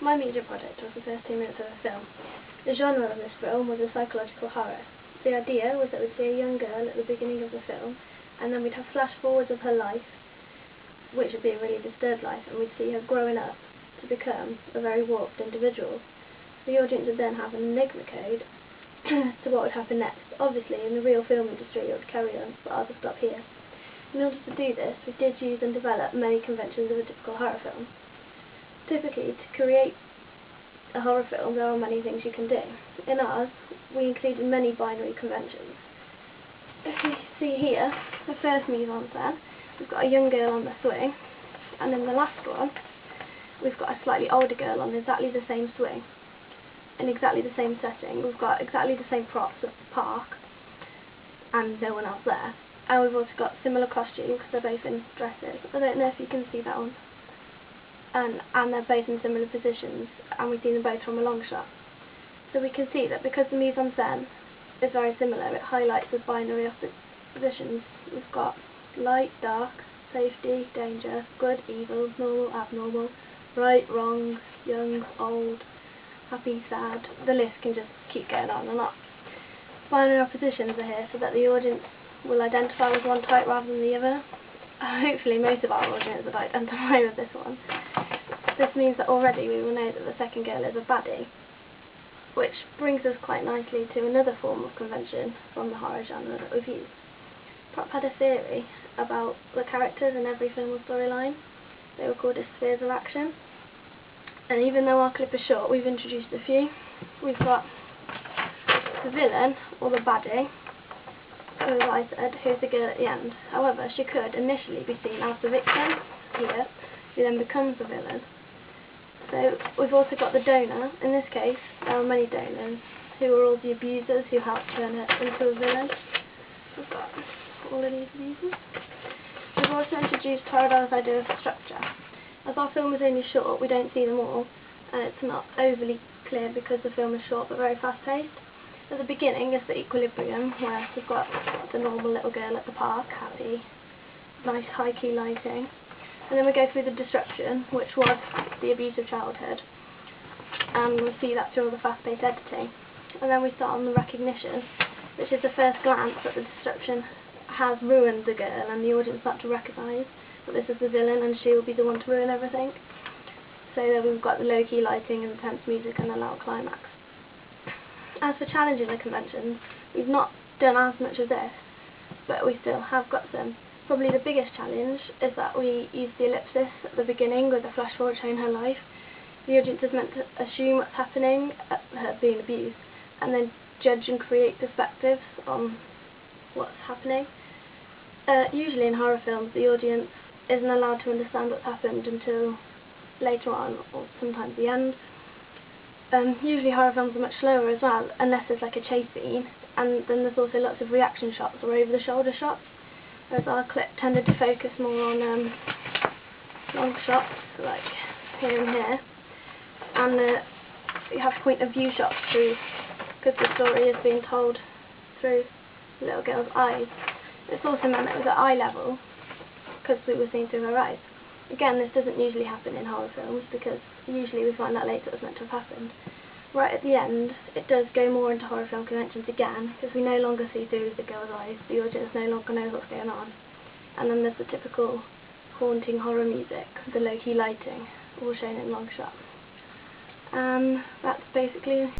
My media project was the first 2 minutes of a film. The genre of this film was a psychological horror. The idea was that we'd see a young girl at the beginning of the film, and then we'd have flash forwards of her life, which would be a really disturbed life, and we'd see her growing up to become a very warped individual. The audience would then have an enigma code to what would happen next. Obviously, in the real film industry, it would carry on, but I'll just stop here. In order to do this, we did use and develop many conventions of a typical horror film. Typically, to create a horror film, there are many things you can do. In ours, we included many binary conventions. If you see here, the first mise-en-scène, we've got a young girl on the swing, and in the last one, we've got a slightly older girl on exactly the same swing, in exactly the same setting. We've got exactly the same props at the park, and no one else there. And we've also got similar costumes, because they're both in dresses. I don't know if you can see that one. And they're both in similar positions, and we've seen them both from a long shot. So we can see that because the mise-en-scène is very similar, it highlights the binary positions. We've got light, dark, safety, danger, good, evil, normal, abnormal, right, wrong, young, old, happy, sad. The list can just keep going on and on. Binary oppositions are here so that the audience will identify with one type rather than the other. Hopefully most of our audience would identify with this one. This means that already we will know that the second girl is a baddie, which brings us quite nicely to another form of convention from the horror genre that we've used. Prop had a theory about the characters in every film or storyline. They were called as spheres of action. And even though our clip is short, we've introduced a few. We've got the villain, or the baddie, as I said, who's the girl at the end. However, she could initially be seen as the victim, here, who then becomes the villain. So we've also got the donor. In this case, there are many donors, who are all the abusers who help turn her into a villain. We've got all of these abusers. We've also introduced Toradara's idea of structure. As our film is only short, we don't see them all, and it's not overly clear because the film is short but very fast-paced. At the beginning is the equilibrium, where we've got the normal little girl at the park, happy, nice high-key lighting. And then we go through the disruption, which was the abusive childhood, and we see that through all the fast-paced editing. And then we start on the recognition, which is the first glance that the disruption has ruined the girl, and the audience start to recognise that this is the villain and she will be the one to ruin everything. So then we've got the low-key lighting and the tense music and the loud climax. As for challenging the conventions, we've not done as much of this, but we still have got some. Probably the biggest challenge is that we use the ellipsis at the beginning with the flash forward showing her life. The audience is meant to assume what's happening, her being abused, and then judge and create perspectives on what's happening. Usually in horror films, the audience isn't allowed to understand what's happened until later on, or sometimes the end. Usually horror films are much slower as well, unless there's like a chase scene, and then there's also lots of reaction shots or over-the-shoulder shots, whereas our clip tended to focus more on long shots, like here and here, and you have point-of-view shots through, because the story is being told through the little girl's eyes. It's also meant that it was at eye level, because we were seeing through her eyes. Again, this doesn't usually happen in horror films, because usually we find out later it was meant to have happened. Right at the end, it does go more into horror film conventions again, because we no longer see through the girl's eyes, the audience no longer knows what's going on. And then there's the typical haunting horror music, the low-key lighting, all shown in long shot. That's basically